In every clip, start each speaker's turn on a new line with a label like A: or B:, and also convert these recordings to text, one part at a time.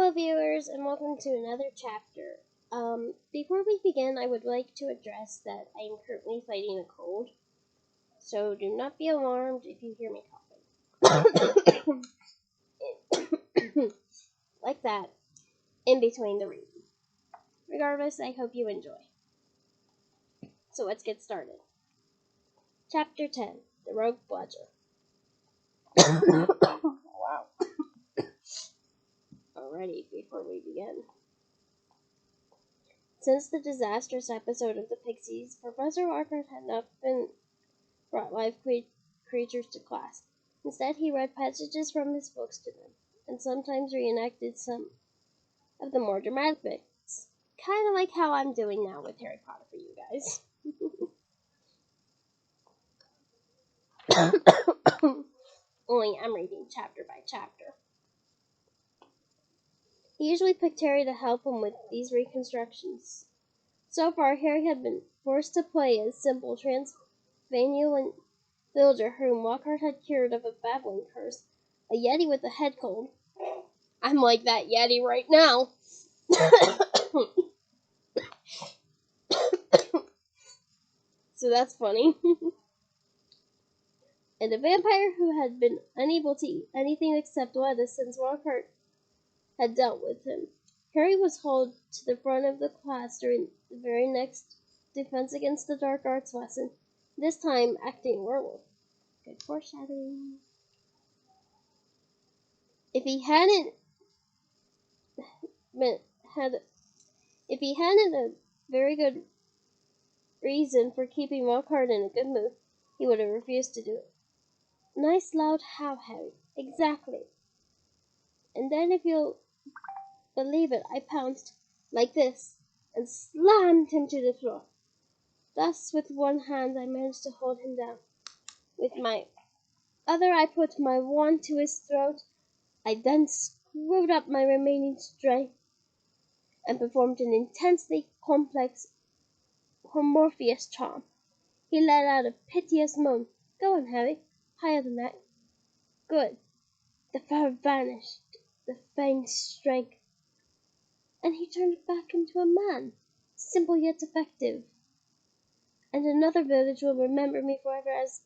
A: Hello viewers and welcome to another chapter. Before we begin, I would like to address that I am currently fighting a cold, so do not be alarmed if you hear me coughing. Like that, in between the reading. Regardless, I hope you enjoy. So let's get started. Chapter 10, The Rogue Bludger. Wow. Alrighty, before we begin. Since the disastrous episode of the Pixies, Professor Lockhart had not been brought live creatures to class. Instead, he read passages from his books to them, and sometimes reenacted some of the more dramatic bits. Kind of like how I'm doing now with Harry Potter for you guys. Only I'm reading chapter by chapter. He usually picked Harry to help him with these reconstructions. So far, Harry had been forced to play a simple Transylvanian villager whom Lockhart had cured of a babbling curse, a yeti with a head cold. I'm like that yeti right now. So that's funny. And a vampire who had been unable to eat anything except lettuce since Lockhart had dealt with him. Harry was hauled to the front of the class during the very next Defense Against the Dark Arts lesson, this time acting werewolf. Good foreshadowing. If he hadn't a very good reason for keeping Lockhart in a good mood, he would have refused to do it. Nice loud how, Harry. Exactly. And then, if you'll believe it, I pounced like this and slammed him to the floor. Thus, with one hand, I managed to hold him down. With my other, I put my wand to his throat. I then screwed up my remaining strength and performed an intensely complex Morpheus charm. He let out a piteous moan. Go on, Harry. Higher than that. Good. The fur vanished. The fangs shrank. And he turned back into a man. Simple yet effective. And another village will remember me forever as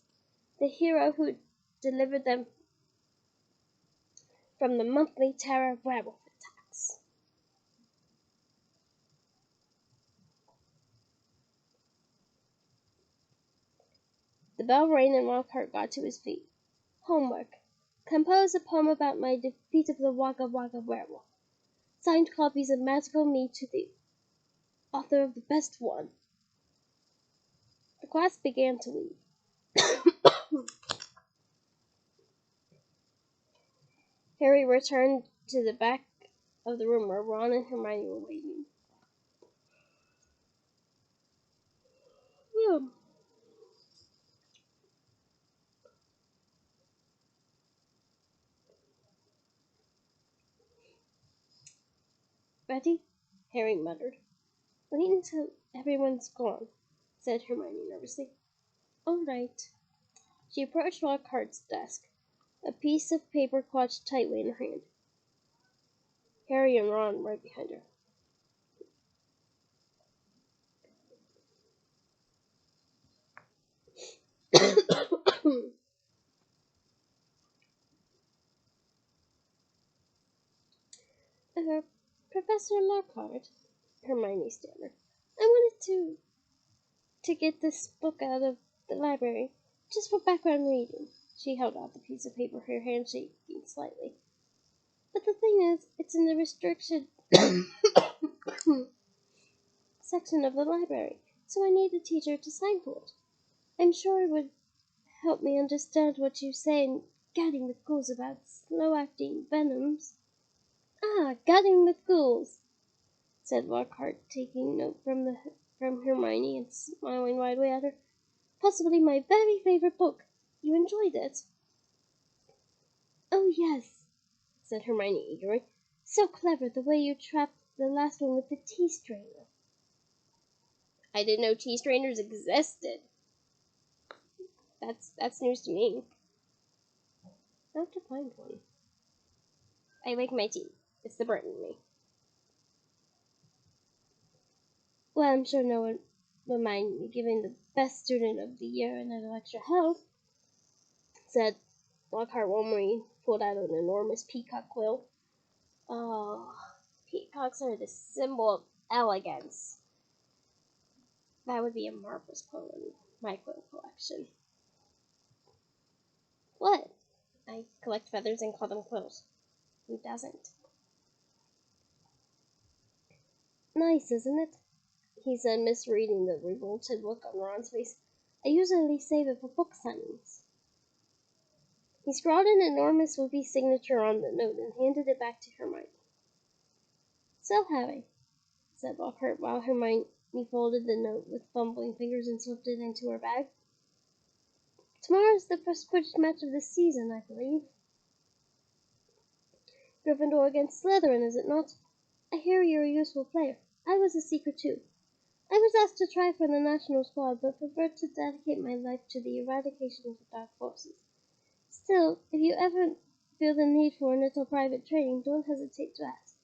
A: the hero who delivered them from the monthly terror of werewolf attacks. The bell rang and Lockhart got to his feet. Homework. Compose a poem about my defeat of the Wagga Wagga werewolf. Signed copies of Magical Me to the author of the best one. The class began to leave. Harry returned to the back of the room where Ron and Hermione were waiting. Betty? Harry muttered. Wait until everyone's gone, said Hermione nervously. All right. She approached Lockhart's desk, a piece of paper clutched tightly in her hand. Harry and Ron right behind her. Professor Lockhart, Hermione stammered. I wanted to get this book out of the library, just for background reading. She held out the piece of paper, her hand shaking slightly. But the thing is, it's in the restricted section of the library, so I need a teacher to sign for it. I'm sure it would help me understand what you say in Gadding with Ghouls about slow-acting venoms. Ah, Gadding with Ghouls, said Lockhart, taking note from Hermione and smiling widely at her. Possibly my very favorite book. You enjoyed it? Oh, yes, said Hermione eagerly. So clever the way you trapped the last one with the tea strainer. I didn't know tea strainers existed. That's news to me. I'll have to find one. I like my tea. It's the Brit in me. Well, I'm sure no one would mind me giving the best student of the year another extra help, said Lockhart warmly, pulled out an enormous peacock quill. Oh, peacocks are the symbol of elegance. That would be a marvelous quill in my quill collection. What? I collect feathers and call them quills. Who doesn't? Nice, isn't it? He said, misreading the revolted look on Ron's face. I usually save it for book signings. He scrawled an enormous whoopee signature on the note and handed it back to Hermione. So, Harry, said Lockhart, while Hermione folded the note with fumbling fingers and slipped it into her bag. Tomorrow's the first Quidditch match of the season, I believe. Gryffindor against Slytherin, is it not? I hear you're a useful player. I was a seeker too. I was asked to try for the national squad, but preferred to dedicate my life to the eradication of the dark forces. Still, if you ever feel the need for a little private training, don't hesitate to ask.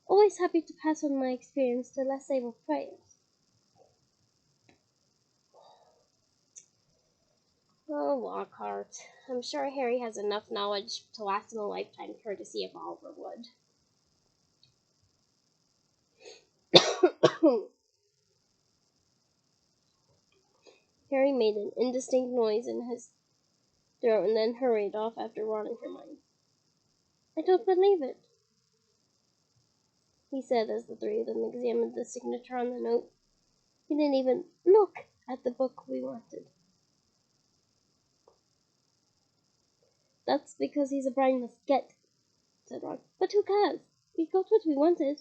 A: Always happy to pass on my experience to less able players. Oh, Lockhart. I'm sure Harry has enough knowledge to last him a lifetime, courtesy of Oliver Wood. Harry made an indistinct noise in his throat and then hurried off after Ron and Hermione. I don't believe it, he said as the three of them examined the signature on the note. He didn't even look at the book we wanted. That's because he's a brainless git, said Ron. But who cares? We got what we wanted.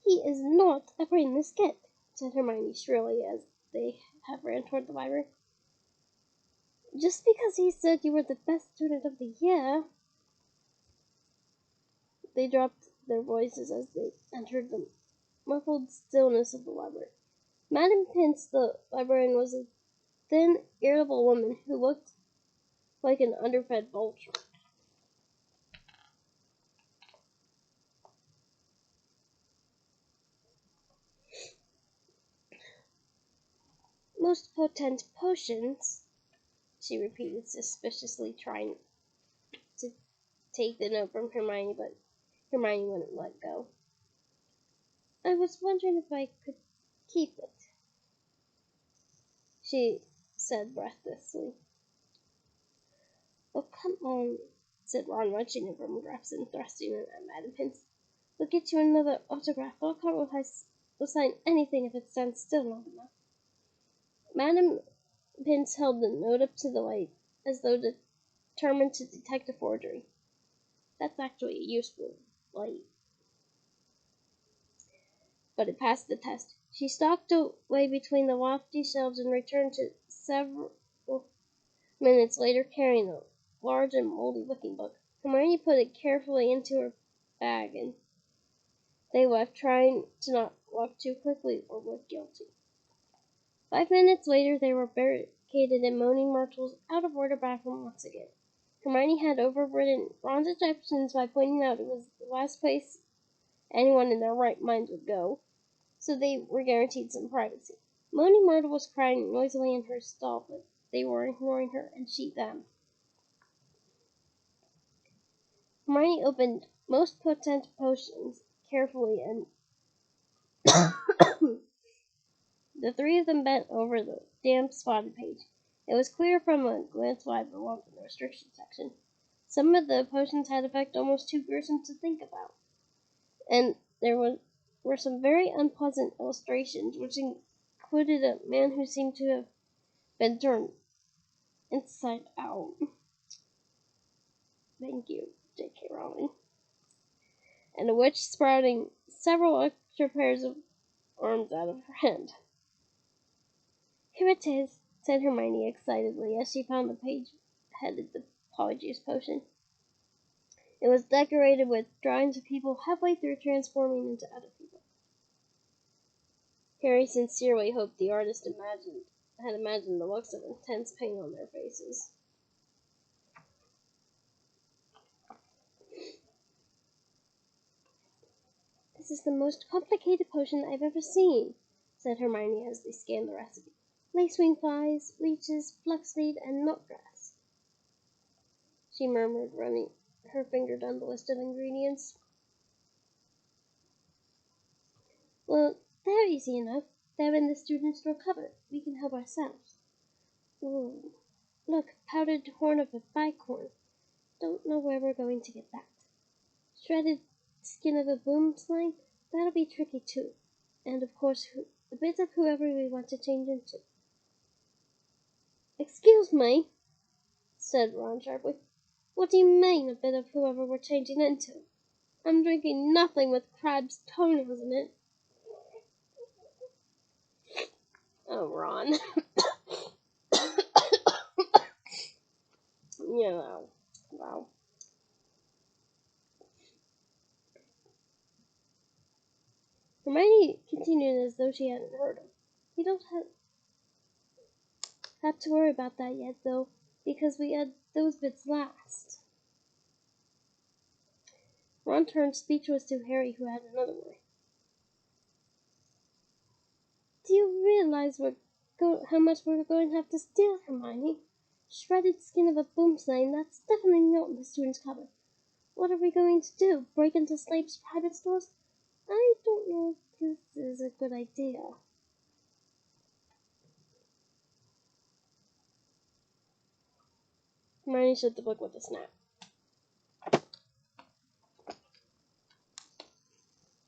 A: He is not a brainless git, said Hermione shrilly as they ran toward the library. Just because he said you were the best student of the year. They dropped their voices as they entered the muffled stillness of the library. Madame Pince, the librarian, was a thin, irritable woman who looked like an underfed vulture. Most potent potions, she repeated suspiciously, trying to take the note from Hermione, but Hermione wouldn't let go. I was wondering if I could keep it, she said breathlessly. Oh, come on, said Ron, wrenching it from Graps and thrusting it at Madame Pince. We'll get you another autograph. Lockhart will sign anything if it stands still long enough. Madame Pince held the note up to the light, as though determined to detect a forgery. That's actually a useful light. But it passed the test. She stalked away between the lofty shelves and returned to several minutes later carrying a large and moldy-looking book. Hermione put it carefully into her bag, and they left, trying to not walk too quickly or look guilty. 5 minutes later, they were barricaded in Moaning Myrtle's out-of-order bathroom once again. Hermione had overridden Ron's objections by pointing out it was the last place anyone in their right mind would go, so they were guaranteed some privacy. Moaning Myrtle was crying noisily in her stall, but they were ignoring her, and she them. Hermione opened most potent potions carefully, and the three of them bent over the damp, spotted page. It was clear from a glance why it belonged in the restriction section. Some of the potions had effect almost too gruesome to think about, and there were some very unpleasant illustrations, which included a man who seemed to have been turned inside out. Thank you, J.K. Rowling. And a witch sprouting several extra pairs of arms out of her hand. Here it is, said Hermione excitedly as she found the page headed the Polyjuice potion. It was decorated with drawings of people halfway through transforming into other people. Harry sincerely hoped the artist had imagined the looks of intense pain on their faces. This is the most complicated potion I've ever seen, said Hermione as they scanned the recipe. Lacewing flies, leeches, fluxseed, and nutgrass. She murmured, running her finger down the list of ingredients. Well, they're easy enough. They're in the student store cupboard. We can help ourselves. Ooh, look, powdered horn of a bicorn. Don't know where we're going to get that. Shredded skin of a boom slime? That'll be tricky too. And of course, a bit of whoever we want to change into. Excuse me, said Ron sharply. What do you mean, a bit of whoever we're changing into? I'm drinking nothing with crab's toenails in it. Oh, Ron. Wow. Hermione continued as though she hadn't heard him. You don't have to worry about that yet, though, because we had those bits last. Ron turned speechless to Harry, who had another worry. Do you realize how much we're going to have to steal, Hermione? Shredded skin of a boomslang, that's definitely not in the student's cupboard. What are we going to do? Break into Snape's private stores? I don't know if this is a good idea. Hermione shut the book with a snap.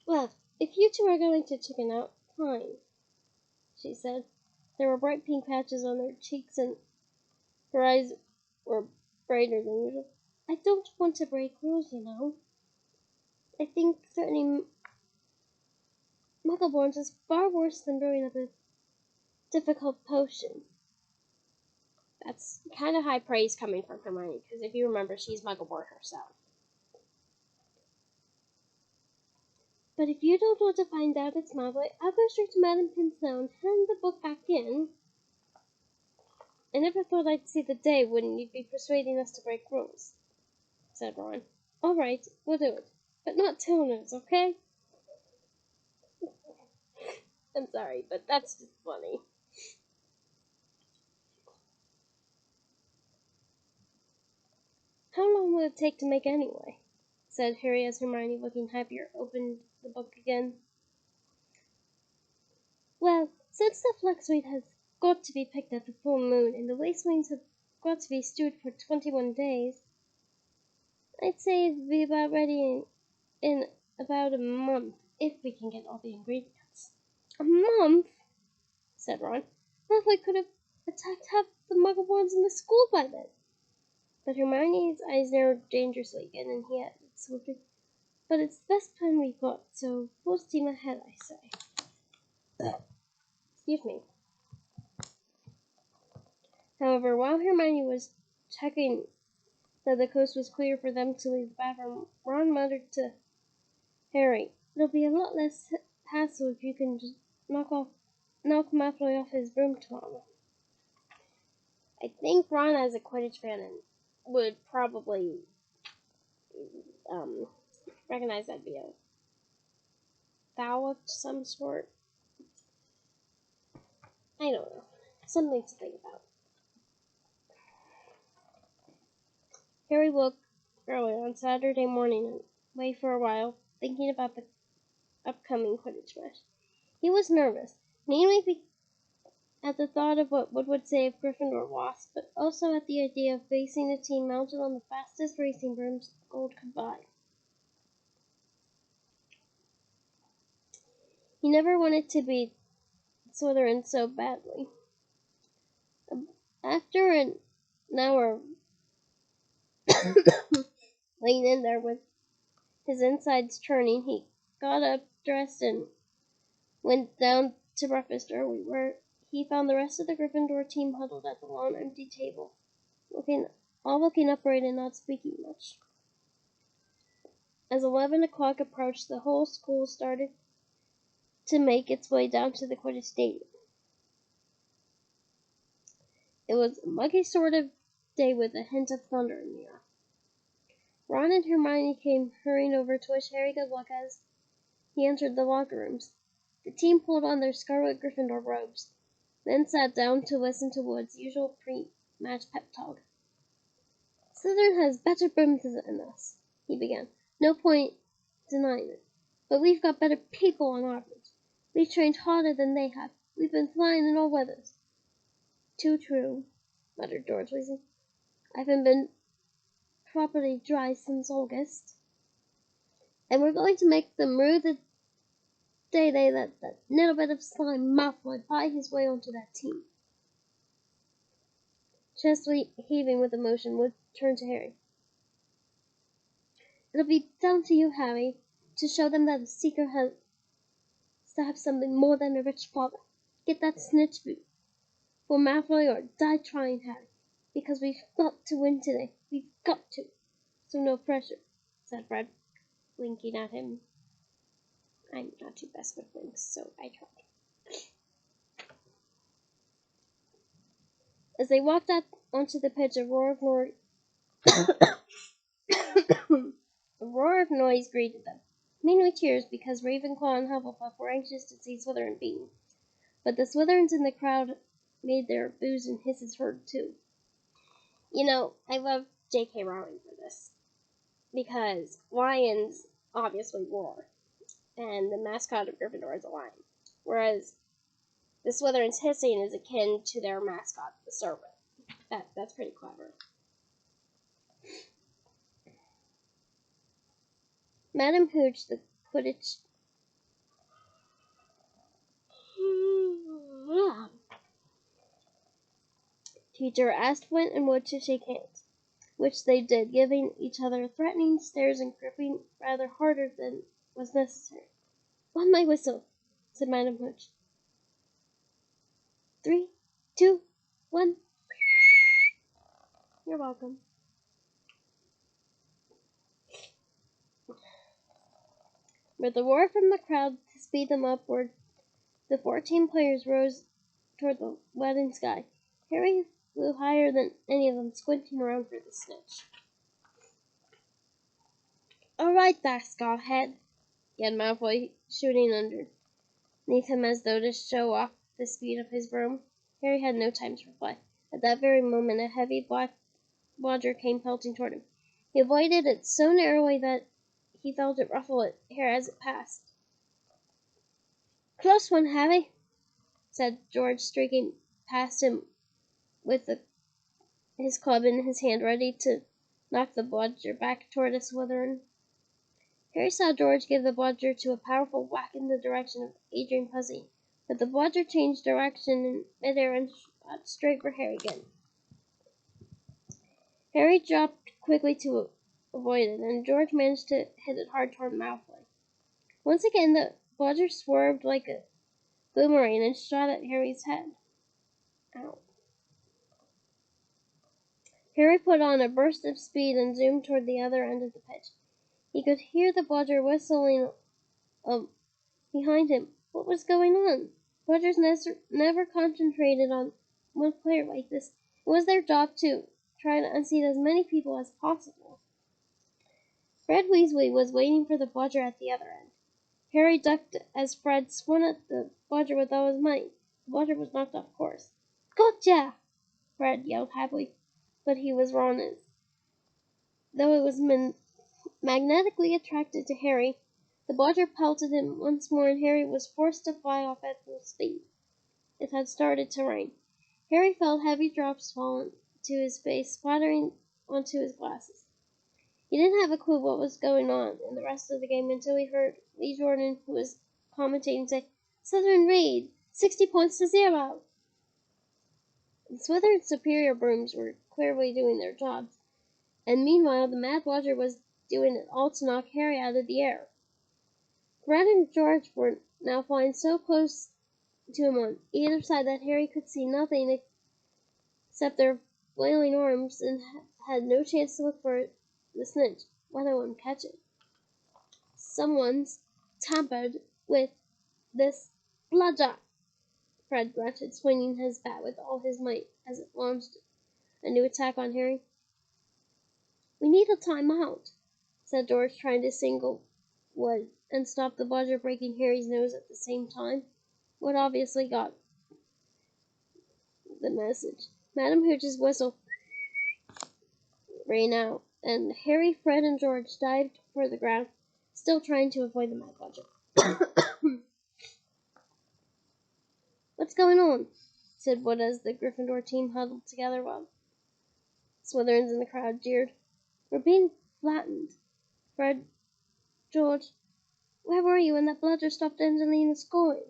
A: Well, if you two are going to chicken out, fine, she said. There were bright pink patches on her cheeks and her eyes were brighter than usual. I don't want to break rules, you know. I think threatening Muggleborns is far worse than brewing up a difficult potion. That's kind of high praise coming from Hermione, because if you remember, she's Muggleborn herself. But if you don't want to find out it's Malfoy, I'll go straight to Madame Pince now and hand the book back in. I never thought I'd see the day when you'd be persuading us to break rules, said Ron. All right, we'll do it. But not toenails, okay? I'm sorry, but that's just funny. How long will it take to make anyway? Said Harry as Hermione, looking happier, opened the book again. Well, since the fluxweed has got to be picked at the full moon and the lacewings have got to be stewed for 21 days, I'd say it'd be about ready in about a month, if we can get all the ingredients. A month? Said Ron. Malfoy could have attacked half the Muggleborns in the school by then. But Hermione's eyes narrowed dangerously again, and he added swiftly, but it's the best plan we've got, so full steam ahead, I say. Excuse me. However, while Hermione was checking that the coast was clear for them to leave the bathroom, Ron muttered to Harry, it'll be a lot less hassle if you can just knock Malfoy off his broom tomorrow. I think Ron, as a Quidditch fan, would probably recognize that'd be a foul of some sort. I don't know. Something to think about. Harry woke early on Saturday morning and lay for a while, thinking about the upcoming Quidditch match. He was nervous, mainly at the thought of what Woodward say if Gryffindor lost, but also at the idea of facing a team mounted on the fastest racing brooms gold could buy. He never wanted to beat Slytherin so badly. After an hour laying in there with his insides churning, he got up, dressed, and went down to breakfast early, where he found the rest of the Gryffindor team huddled at the long, empty table, looking upright and not speaking much. As 11 o'clock approached, the whole school started to make its way down to the Quidditch stadium. It was a muggy sort of day with a hint of thunder in the air. Ron and Hermione came hurrying over to wish Harry good luck as he entered the locker rooms. The team pulled on their scarlet Gryffindor robes, then sat down to listen to Wood's usual pre-match pep talk. Slytherin has better brooms than us, he began. No point denying it. But we've got better people on average. We've trained harder than they have. We've been flying in all weathers. Too true, muttered George Weasley. I haven't been properly dry since August. And we're going to make them rue the day they let that little bit of slime Malfoy buy his way onto that team. Chest heaving with emotion, Wood turned to Harry. It'll be down to you, Harry, to show them that the Seeker has to have something more than a rich father. Get that snitch for Malfoy or die trying, Harry. Because we've got to win today. We've got to. So no pressure, said Fred, winking at him. I'm not too best with winks, so I tried. As they walked out onto the pitch, a roar of noise greeted them. Mainly cheers, because Ravenclaw and Hufflepuff were anxious to see Slytherin beaten. But the Slytherins in the crowd made their boos and hisses heard too. You know, I love J.K. Rowling for this, because lions obviously roar, and the mascot of Gryffindor is a lion, whereas the Slytherin's hissing is akin to their mascot, the serpent. That's pretty clever. Madam Hooch, the Quidditch teacher, asked Flint and Wood to shake hands, which they did, giving each other threatening stares and gripping rather harder than was necessary. On my whistle, said Madam Hooch. 3, 2, 1. You're welcome. With a roar from the crowd to speed them upward, the 14 players rose toward the leaden sky. Harry flew higher than any of them, squinting around for the snitch. All right, there, Scarhead, yelled Malfoy, shooting underneath him as though to show off the speed of his broom. Harry had no time to reply. At that very moment, a heavy black bludger came pelting toward him. He avoided it so narrowly that he felt it ruffle his hair as it passed. Close one, Harry, said George, streaking past him with his club in his hand, ready to knock the bludger back toward a Slytherin. Harry saw George give the bludger to a powerful whack in the direction of Adrian Pussy, but the bludger changed direction in midair and shot straight for Harry again. Harry dropped quickly to avoid it, and George managed to hit it hard toward Malfoy. Once again, the bludger swerved like a boomerang and shot at Harry's head. Ow. Harry put on a burst of speed and zoomed toward the other end of the pitch. He could hear the bludger whistling behind him. What was going on? Bludgers never concentrated on one player like this. It was their job to try to unseat as many people as possible. Fred Weasley was waiting for the bludger at the other end. Harry ducked as Fred swung at the bludger with all his might. The bludger was knocked off course. Gotcha! Fred yelled happily, but he was wrong, though it was magnetically attracted to Harry. The bludger pelted him once more, and Harry was forced to fly off at full speed. It had started to rain. Harry felt heavy drops fall to his face, splattering onto his glasses. He didn't have a clue what was going on in the rest of the game until he heard Lee Jordan, who was commentating, say, Slytherin lead, 60 points to 0. The Slytherin's superior brooms were clearly doing their jobs, and meanwhile the Mad Bludger was doing it all to knock Harry out of the air. Fred and George were now flying so close to him on either side that Harry could see nothing except their flailing arms and had no chance to look for the snitch, let alone catch it. Someone's tampered with this bludger, Fred grunted, swinging his bat with all his might as it launched a new attack on Harry. We need a timeout, said George, trying to signal would and stop the bludger breaking Harry's nose at the same time. Wood obviously got the message. Madam Hooch's whistle rang out, and Harry, Fred, and George dived for the ground, still trying to avoid the mad bludger. "What's going on?" said Wood as the Gryffindor team huddled together while Slytherins in the crowd jeered. "We're being flattened. Fred, George, where were you when that bludger stopped Angelina scoring?"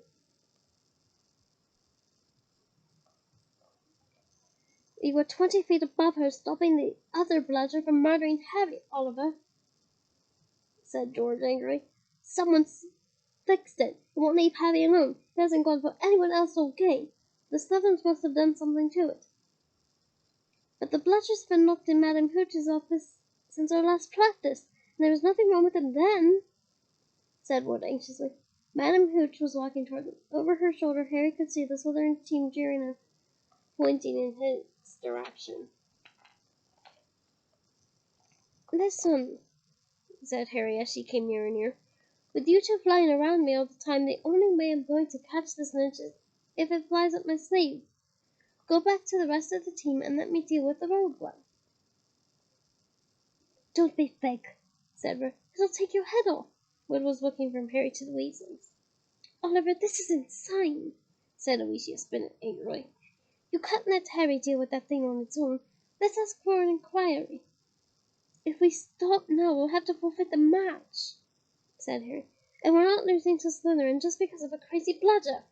A: "We were 20 feet above her, stopping the other bludger from murdering Harry, Oliver," said George angrily. "Someone's fixed it. It won't leave Harry alone. It hasn't gone for anyone else all game. The Slytherins must have done something to it." "But the bludger's been locked in Madam Hooch's office since our last practice, and there was nothing wrong with it then," said Wood anxiously. Madam Hooch was walking toward them. Over her shoulder, Harry could see the Slytherin team jeering and pointing in his direction. "Listen," said Harry as she came nearer and nearer. "With you two flying around me all the time, the only way I'm going to catch this snitch is if it flies up my sleeve. Go back to the rest of the team and let me deal with the rogue one." "Don't be fake," said Red. "It'll take your head off." Wood was looking from Harry to the Weasleys. "Oliver, this is insane," said Aloysius Bennet angrily. "You can't let Harry deal with that thing on its own. Let's ask for an inquiry." "If we stop now, we'll have to forfeit the match," said Harry. "And we're not losing to Slytherin just because of a crazy bludger.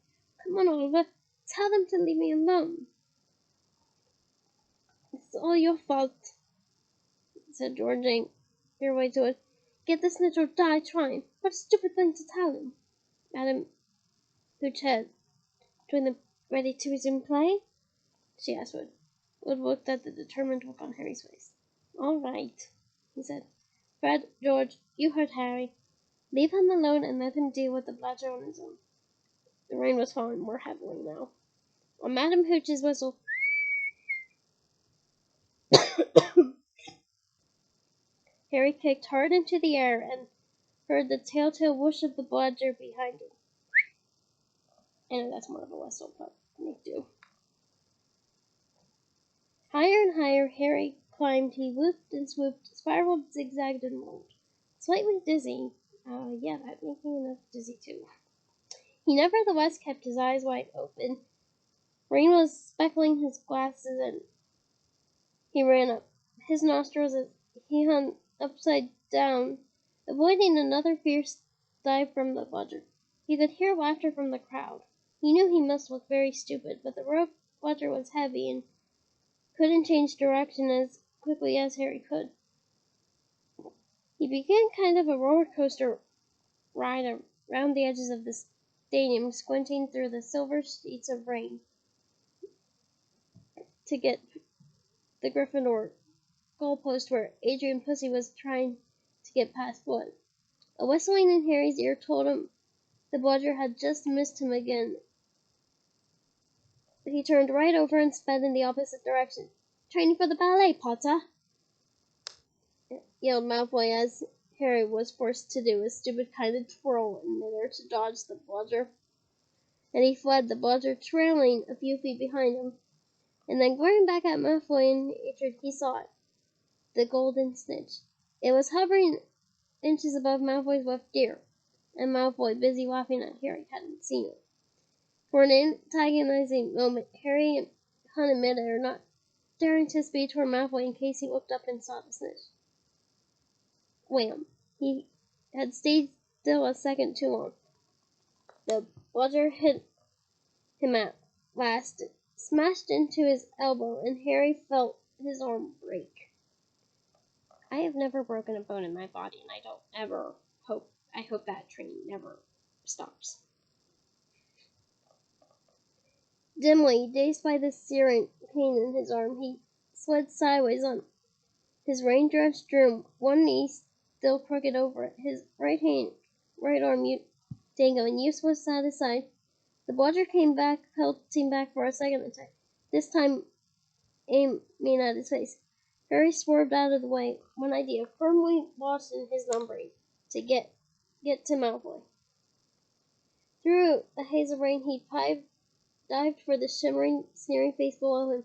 A: Come on, Oliver. Tell them to leave me alone." "It's all your fault," said George, your way to it. "Get the snitch or die trying. What a stupid thing to tell him." Madam Hooch had joined them. "Ready to resume play?" she asked Wood. Wood looked at the determined look on Harry's face. "All right," he said. "Fred, George, you heard Harry. Leave him alone and let him deal with the bludger on his own." The rain was falling more heavily now. On Madam Hooch's whistle, Harry kicked hard into the air and heard the telltale whoosh of the bludger behind him. I know that's more of a whistle, but me too. Higher and higher Harry climbed. He whooped and swooped, spiraled, zigzagged, and rolled. Slightly dizzy. Yeah, that made me enough dizzy too. He nevertheless kept his eyes wide open. Rain was speckling his glasses, and he ran up his nostrils as he hung upside down, avoiding another fierce dive from the bludger. He could hear laughter from the crowd. He knew he must look very stupid, but the rope bludger was heavy and couldn't change direction as quickly as Harry could. He began kind of a roller coaster ride around the edges of the stadium, squinting through the silver sheets of rain to get the Gryffindor goalpost where Adrian Pussy was trying to get past Wood. A whistling in Harry's ear told him the bludger had just missed him again. He turned right over and sped in the opposite direction. "Training for the ballet, Potter!" yelled Malfoy as Harry was forced to do a stupid kind of twirl in midair to dodge the bludger. And he fled, the bludger trailing a few feet behind him. And then glaring back at Malfoy in hatred, he saw it. The golden snitch. It was hovering inches above Malfoy's left ear, and Malfoy, busy laughing at Harry, hadn't seen it. For an antagonizing moment, Harry hung in midair, not daring to speed toward Malfoy in case he looked up and saw the snitch. Wham! He had stayed still a second too long. The bludger hit him at last, smashed into his elbow, and Harry felt his arm break. I have never broken a bone in my body, and I hope that training never stops. Dimly, dazed by the searing pain in his arm, he slid sideways on his rain-drenched room, one knee still crooked over it, his right arm dangling useless at his side. The bludger came back, pelting back for a second attack, this time aiming at his face. Harry swerved out of the way, one idea firmly lodged in his numbering: to get get to Malfoy. Through the haze of rain, he dived for the shimmering, sneering face below him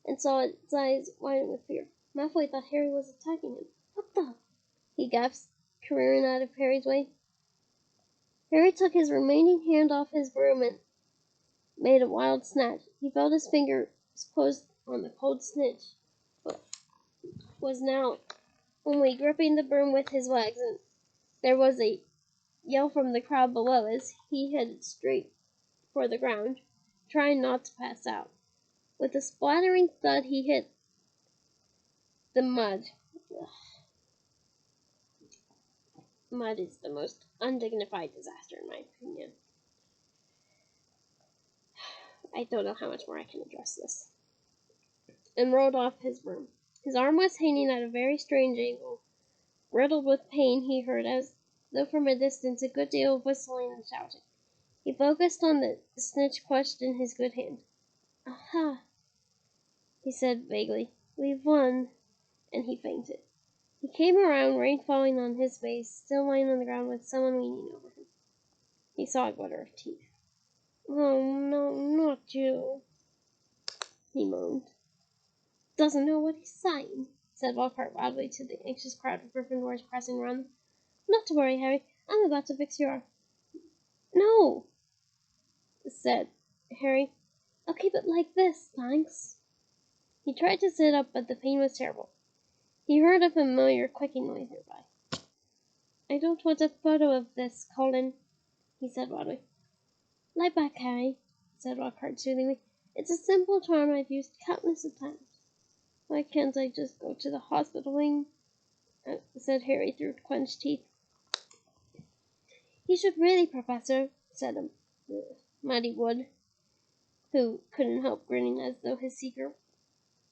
A: and saw its eyes widen with fear. Malfoy thought Harry was attacking him. What the? He gasped, careering out of Harry's way. Harry took his remaining hand off his broom and made a wild snatch. He felt his fingers close on the cold snitch, but was now only gripping the broom with his legs, and there was a yell from the crowd below as he headed straight for the ground, trying not to pass out. With a splattering thud, he hit the mud. Ugh. Mud is the most undignified disaster, in my opinion. I don't know how much more I can address this. And rolled off his broom. His arm was hanging at a very strange angle. Riddled with pain, he heard, as though from a distance, a good deal of whistling and shouting. He focused on the snitch clutched in his good hand. Aha, he said vaguely. We've won. And he fainted. He came around, rain falling on his face, still lying on the ground with someone leaning over him. He saw a glitter of teeth. Oh, no, not you, he moaned. Doesn't know what he's saying, said Lockhart loudly to the anxious crowd of Gryffindors pressing around them. Not to worry, Harry. I'm about to fix your arm. No, said Harry. I'll keep it like this, thanks. He tried to sit up, but the pain was terrible. He heard a familiar clicking noise nearby. I don't want a photo of this, Colin, he said loudly. Lie back, Harry, said Lockhart soothingly. It's a simple charm I've used countless of times. Why can't I just go to the hospital wing? Said Harry through clenched teeth. You should really, Professor, said Matty Wood, who couldn't help grinning as though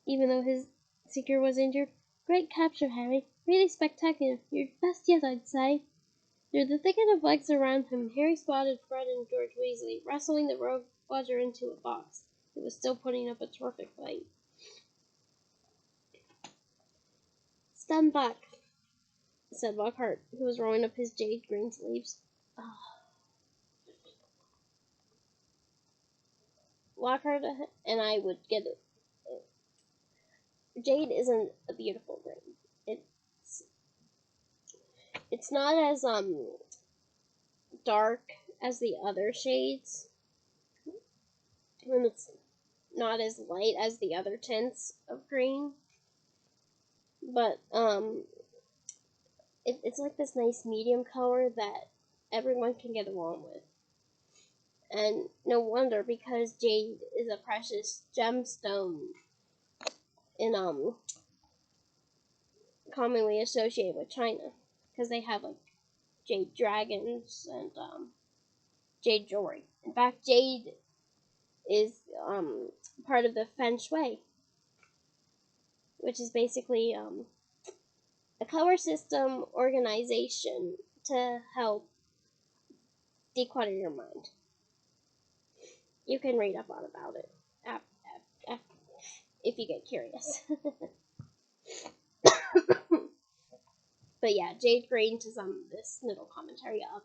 A: even though his seeker was injured. Great capture, Harry. Really spectacular. Your best yet, I'd say. Through the thicket of legs around him, Harry spotted Fred and George Weasley wrestling the rogue bludger into a box. It was still putting up a terrific fight. Stand back, said Lockhart, who was rolling up his jade green sleeves. Oh. Lockhart and I would get it. Jade isn't a beautiful green. It's not as dark as the other shades, and it's not as light as the other tints of green, but it's like this nice medium color that everyone can get along with. And no wonder, because jade is a precious gemstone in commonly associated with China, because they have like jade dragons and jade jewelry. In fact, jade is part of the Feng Shui, which is basically a color system organization to help declutter your mind. You can read up on about it if you get curious. But yeah, jade green, to sum this little commentary up,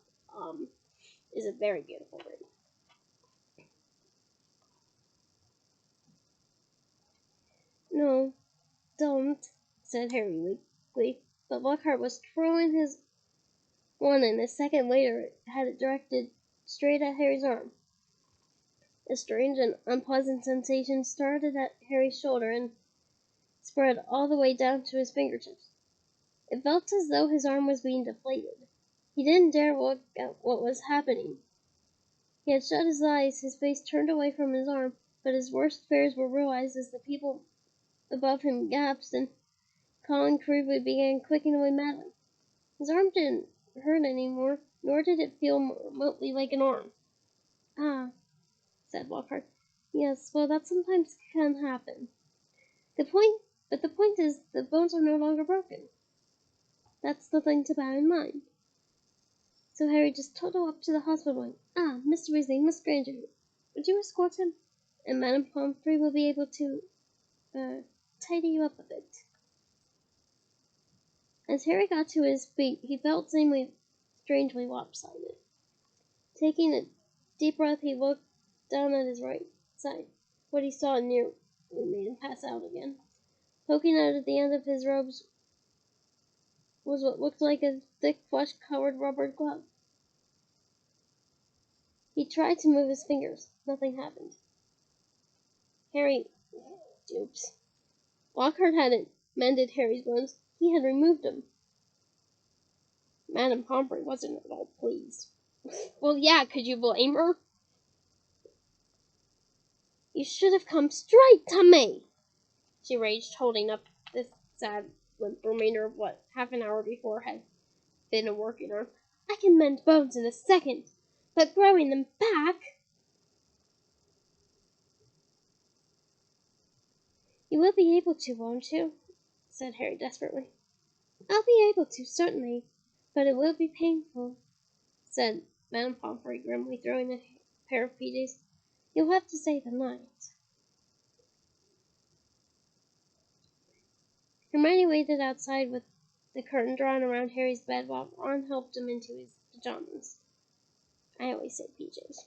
A: is a very beautiful green. No, don't, said Harry weakly. But Lockhart was twirling his wand, and a second later had it directed straight at Harry's arm. A strange and unpleasant sensation started at Harry's shoulder and spread all the way down to his fingertips. It felt as though his arm was being deflated. He didn't dare look at what was happening. He had shut his eyes, his face turned away from his arm, but his worst fears were realized as the people above him gasped and Colin Creevey began clicking away madly. His arm didn't hurt anymore, nor did it feel remotely like an arm. Ah, said Lockhart. Yes, well, that sometimes can happen. The point is, the bones are no longer broken. That's the thing to bear in mind. So Harry just toddled up to the hospital wing. Ah, Mr. Weasley, Miss Granger, would you escort him? And Madame Pomfrey will be able to, tidy you up a bit. As Harry got to his feet, he felt suddenly strangely lopsided. Taking a deep breath, he looked down at his right side. What he saw nearly made him pass out again. Poking out at the end of his robes was what looked like a thick, flesh-covered rubber glove. He tried to move his fingers. Nothing happened. Harry... Oops. Lockhart hadn't mended Harry's wounds. He had removed them. Madame Pomfrey wasn't at all pleased. Well, yeah, could you blame her? You should have come straight to me, she raged, holding up the sad, limp remainder of what half an hour before had been a working arm. I can mend bones in a second, but growing them back... You will be able to, won't you? Said Harry desperately. I'll be able to, certainly, but it will be painful, said Madame Pomfrey grimly, throwing a pair of PJs. You'll have to stay the night. Hermione waited outside with the curtain drawn around Harry's bed while Ron helped him into his pajamas. I always say PJs.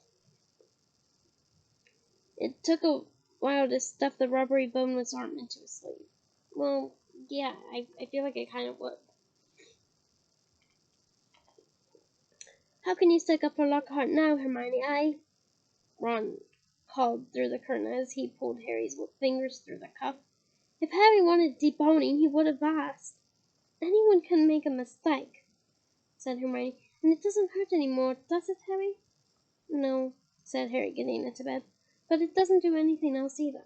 A: It took a while to stuff the rubbery boneless arm into his sleeve. Well, yeah, I feel like I kind of would. How can you stick up for Lockhart now, Hermione? Ron called through the curtain as he pulled Harry's fingers through the cuff. If Harry wanted deboning, he would have asked. Anyone can make a mistake, said Hermione, and it doesn't hurt any more, does it, Harry? No, said Harry, getting into bed, but it doesn't do anything else either.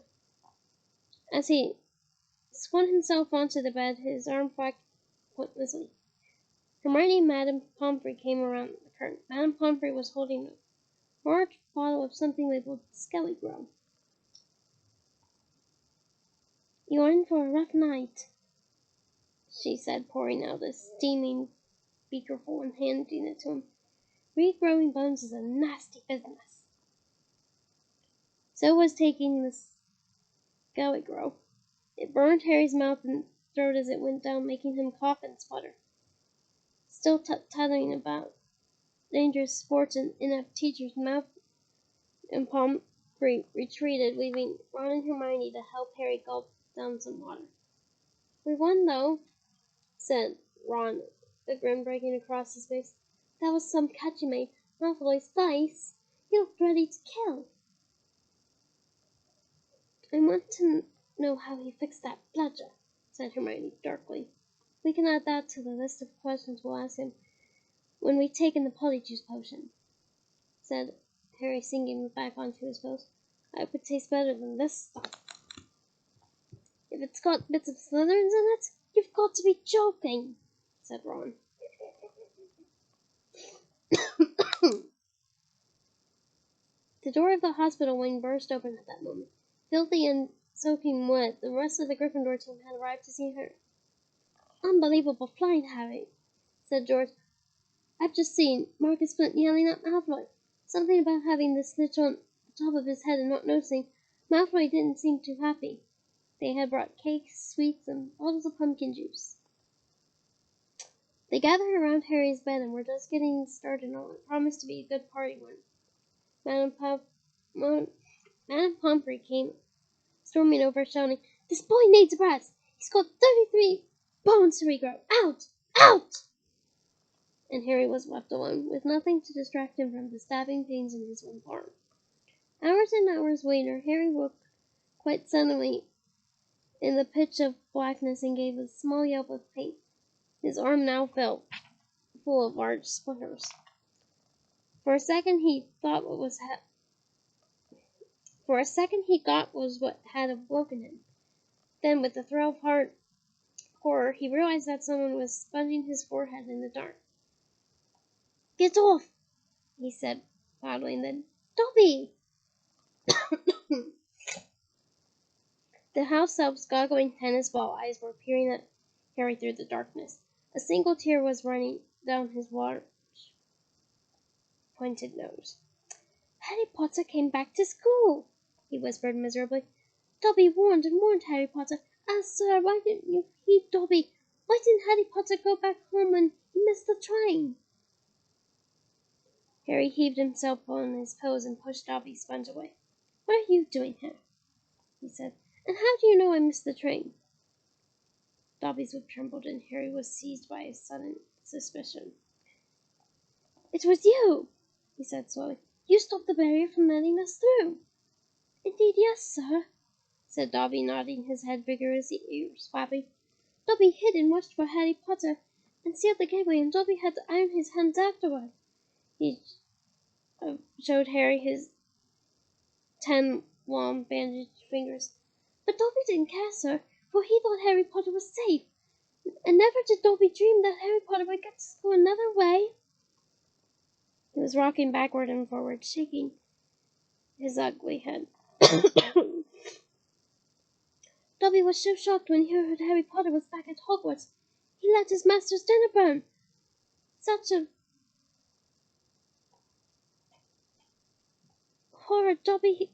A: As he swung himself onto the bed, his arm flapped pointlessly. Hermione and Madame Pomfrey came around the curtain. Madame Pomfrey was holding a large bottle of something labeled Skelly Grow. You're in for a rough night, she said, pouring out a steaming beakerful and handing it to him. Regrowing bones is a nasty business. So was taking the Skelly Grow. It burned Harry's mouth and throat as it went down, making him cough and sputter. Still tut-tutting about dangerous sports and inept teachers, Mouth and Pomfrey retreated, leaving Ron and Hermione to help Harry gulp down some water. We won, though, said Ron, a grin breaking across his face. That was some catch you made. Malfoy's face. He looked ready to kill. I want to know how he fixed that bludger, said Hermione darkly. We can add that to the list of questions we'll ask him when we take in the polyjuice potion, said Harry, sinking back onto his post. I would taste better than this stuff. If it's got bits of Slytherins in it, you've got to be joking, said Ron. The door of the hospital wing burst open at that moment. Filthy and soaking wet, the rest of the Gryffindor team had arrived to see her. Unbelievable flying, Harry, said George. I've just seen Marcus Flint yelling at Malfoy. Something about having the snitch on the top of his head and not noticing. Malfoy didn't seem too happy. They had brought cakes, sweets, and bottles of pumpkin juice. They gathered around Harry's bed and were just getting started on what promised to be a good party when Madame Pomfrey came storming over, shouting, This boy needs a rest! He's got 33 bones to regrow! Out! Out! And Harry was left alone, with nothing to distract him from the stabbing pains in his limp arm. Hours and hours later, Harry woke quite suddenly in the pitch of blackness and gave a small yelp of pain. His arm now felt full of large splinters. For a second he thought what was what had awoken him. Then, with a thrill of horror, he realized that someone was sponging his forehead in the dark. Get off, he said loudly, and then, Dobby! The house elf's goggling tennis ball eyes were peering at Harry through the darkness. A single tear was running down his large, pointed nose. Harry Potter came back to school, he whispered miserably. Dobby warned and warned Harry Potter. Ah, sir, why didn't you heed Dobby? Why didn't Harry Potter go back home when he missed the train? Harry heaved himself on his paws and pushed Dobby's sponge away. "What are you doing here?" he said. "And how do you know I missed the train?" Dobby's lip trembled, and Harry was seized by a sudden suspicion. "It was you," he said slowly. "You stopped the barrier from letting us through." "Indeed, yes, sir," said Dobby, nodding his head vigorously, ears flapping. "Dobby hid and watched for Harry Potter, and sealed the gateway, and Dobby had to iron his hands afterward." He showed Harry his 10 long bandaged fingers. "But Dobby didn't care, sir, for he thought Harry Potter was safe, and never did Dobby dream that Harry Potter would get to school another way." He was rocking backward and forward, shaking his ugly head. "Dobby was so shocked when he heard Harry Potter was back at Hogwarts, he let his master's dinner burn. Such a horror Dobby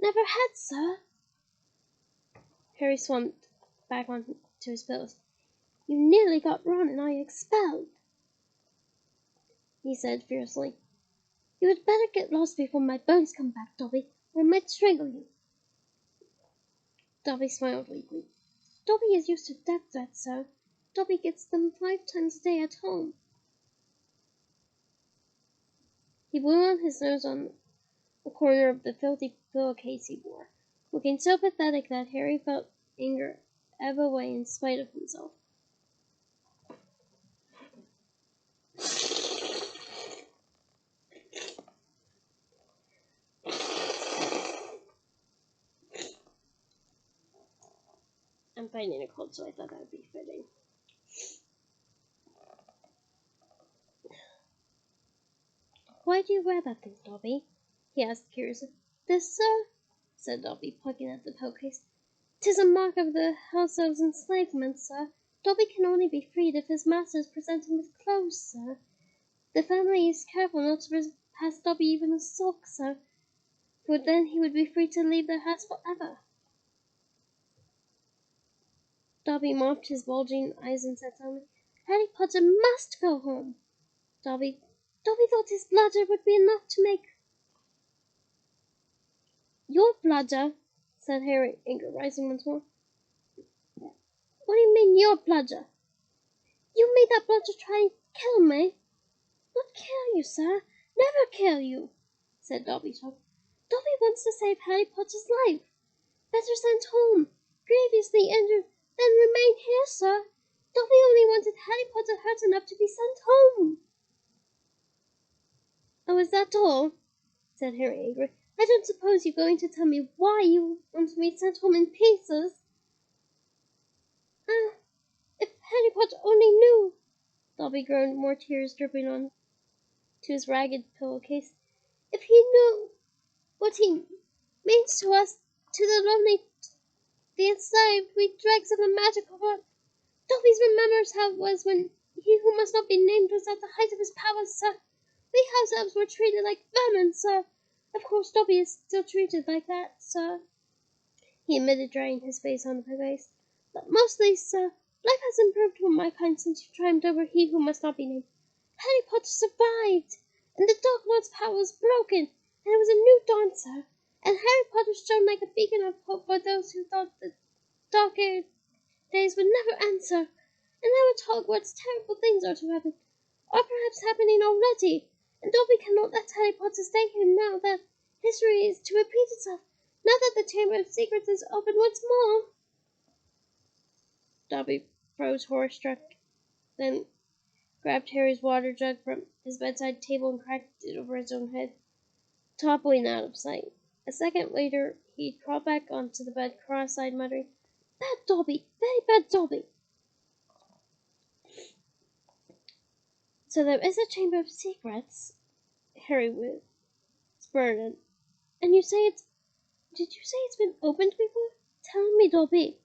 A: never had, sir." Harry slumped back onto his pillows. "You nearly got Ron and I expelled," he said fiercely. "You had better get lost before my bones come back, Dobby, or I might strangle you." Dobby smiled weakly. "Dobby is used to death threats, sir. Dobby gets them 5 times a day at home." He blew on his nose on the corner of the filthy pillowcase he wore, looking so pathetic that Harry felt anger ebb away in spite of himself. I'm fighting a cold, so I thought that would be fitting. "Why do you wear that thing, Dobby?" he asked curiously. "This, sir?" said Dobby, plucking at the pillowcase. "'Tis a mark of the house of enslavement, sir. Dobby can only be freed if his masters present him with clothes, sir. The family is careful not to pass Dobby even a sock, sir, for then he would be free to leave their house forever." Dobby mopped his bulging eyes and said solemnly, "Harry Potter must go home." Dobby thought his bludger would be enough to make. "Your bludger?" said Harry, anger rising once more. "What do you mean, your bludger?" "You made that bludger try and kill me." "Not kill you, sir. Never kill you," said Dobby softly. "Dobby wants to save Harry Potter's life. Better sent home, grievously injured, than remain here, sir. Dobby only wanted Harry Potter hurt enough to be sent home." "Oh, is that all?" said Harry angrily. "I don't suppose you're going to tell me why you want me sent home in pieces." "Ah, if Harry Potter only knew!" Dobby groaned, more tears dripping on to his ragged pillowcase. "If he knew what he means to us, to the lonely, the enslaved, we dregs of a magical world. Dobby remembers how it was when he who must not be named was at the height of his powers, sir. We house elves were treated like vermin, sir. Of course Dobby is still treated like that, sir," he admitted, drying his face on the pillowcase. "But mostly, sir, life has improved for my kind since you triumphed over he who must not be named. Harry Potter survived, and the Dark Lord's power was broken, and it was a new dawn, sir. And Harry Potter shone like a beacon of hope for those who thought the darker days would never end, sir. And now at Hogwarts terrible things are to happen, or perhaps happening already, and Dobby cannot let Harry Potter stay here now that history is to repeat itself, now that the Chamber of Secrets is open once more." Dobby froze horror-struck, then grabbed Harry's water jug from his bedside table and cracked it over his own head, toppling out of sight. A second later, he crawled back onto the bed, cross-eyed, muttering, "Bad Dobby! Very bad Dobby!" "So there is a Chamber of Secrets?" Harry whispered. "And you say it's... Did you say it's been opened before? Tell me, Dobby."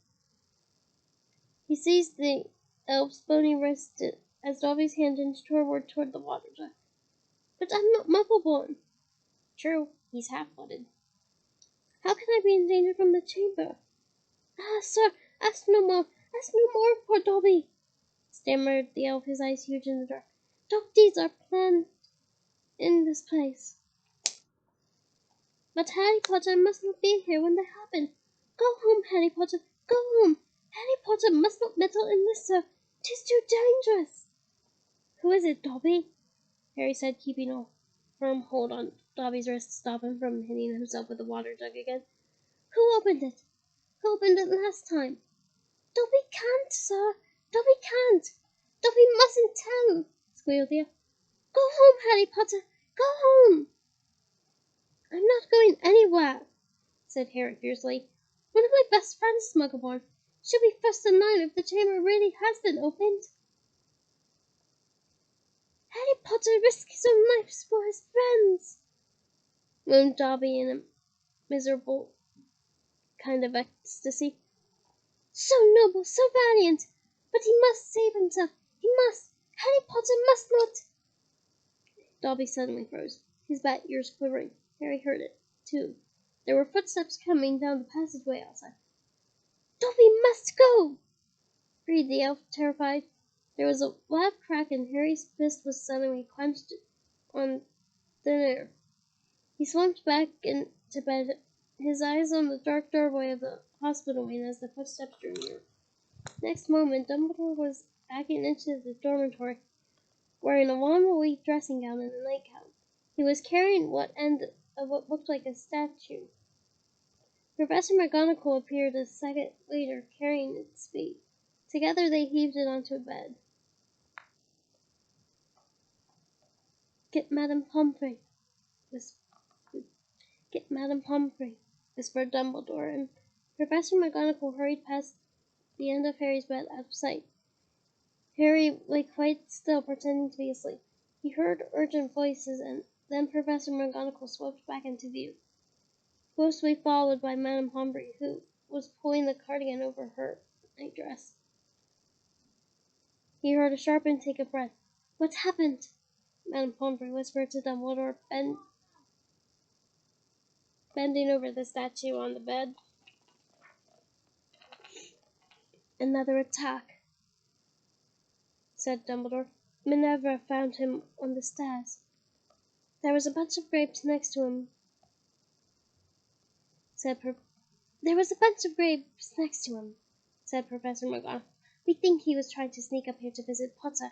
A: He seized the elf's bony wrist as Dobby's hand inched toward the water jug. "But I'm not muggle-born." "True, he's half-blooded." "How can I be in danger from the chamber?" "Ah, sir, ask no more. Ask no more, poor Dobby," stammered the elf, his eyes huge in the dark. "Dark deeds are planned in this place. But Harry Potter must not be here when they happen. Go home, Harry Potter. Go home. Harry Potter must not meddle in this, sir. 'Tis too dangerous. Who is it, Dobby? Harry said, keeping a firm hold on Dobby's wrist to stop him from hitting himself with the water jug again. Who opened it? Who opened it last time? Dobby can't, sir. Dobby can't. Dobby mustn't tell, squealed Thea. Go home, Harry Potter. Go home. I'm not going anywhere, said Harry fiercely. One of my best friends, Smuggleborn. She'll be first in line if the chamber really has been opened. Harry Potter risks his own life for his friends, moaned Dobby in a miserable kind of ecstasy. So noble, so valiant, but he must save himself. He must. Harry Potter must not. Dobby suddenly froze, his bat ears quivering. Harry heard it, too. There were footsteps coming down the passageway outside. Dobby must go, breathed the elf, terrified. There was a loud crack, and Harry's fist was suddenly clenched on thin air. He slumped back into bed, his eyes on the dark doorway of the hospital wing as the footsteps drew near. Next moment, Dumbledore was backing into the dormitory, wearing a long woolly dressing gown and a nightgown. He was carrying what end of what looked like a statue. Professor McGonagall appeared a second later, carrying its feet. Together they heaved it onto a bed. Get Madame Pomfrey, Get Madame Pomfrey, whispered Dumbledore, and Professor McGonagall hurried past the end of Harry's bed out of sight. Harry lay quite still, pretending to be asleep. He heard urgent voices, and then Professor McGonagall swept back into view, closely followed by Madame Pomfrey, who was pulling the cardigan over her nightdress. He heard a sharp intake of breath. What happened? Madame Pomfrey whispered to Dumbledore, bending over the statue on the bed. Another attack, said Dumbledore. Minerva found him on the stairs. There was a bunch of grapes next to him, There was a bunch of grapes next to him, said Professor McGonagall. We think he was trying to sneak up here to visit Potter.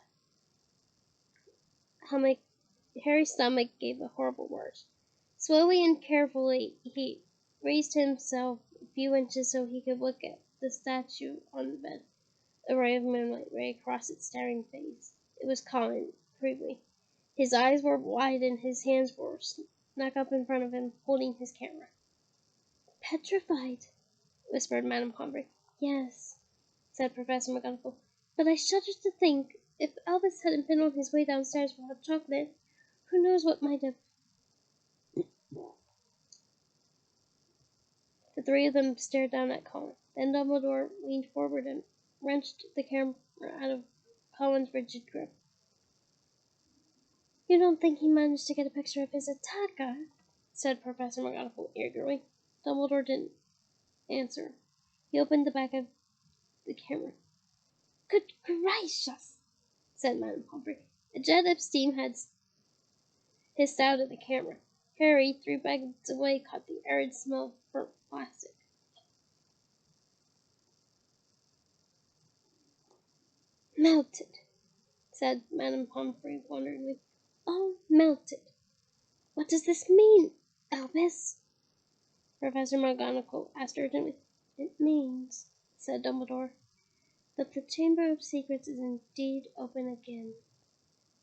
A: Harry's stomach gave a horrible lurch. Slowly and carefully he raised himself a few inches so he could look at the statue on the bed. A ray of moonlight lay across its staring face. It was calling creepily. His eyes were wide and his hands were snuck up in front of him, holding his camera. Petrified, whispered Madame Pomfrey. Yes, said Professor McGonagall, but I shudder to think, if Albus hadn't been on his way downstairs for hot chocolate, who knows what might have. The three of them stared down at Colin. Then Dumbledore leaned forward and wrenched the camera out of Colin's rigid grip. You don't think he managed to get a picture of his attacker? Said Professor McGonagall eagerly. Dumbledore didn't answer. He opened the back of the camera. Good gracious, said Madame Pomfrey. A jet of steam had hissed out of the camera. Harry, 3 bags away, caught the arid smell of burnt plastic. Melted, said Madame Pomfrey wonderingly. All melted. What does this mean, Albus? Professor McGonagall asked urgently. It means, said Dumbledore, that the Chamber of Secrets is indeed open again.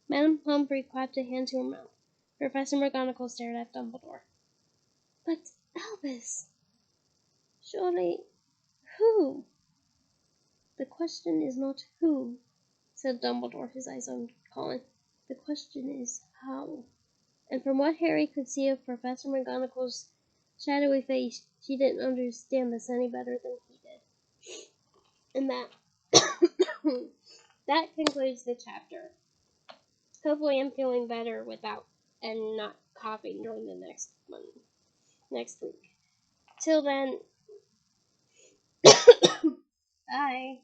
A: Madame Pomfrey clapped a hand to her mouth. Professor McGonagall stared at Dumbledore. But, Albus, surely, who? The question is not who, said Dumbledore, his eyes on Colin. The question is how. And from what Harry could see of Professor McGonagall's shadowy face, she didn't understand this any better than he did. And that concludes the chapter. Hopefully I'm feeling better without and not coughing during the next week. Till then, bye.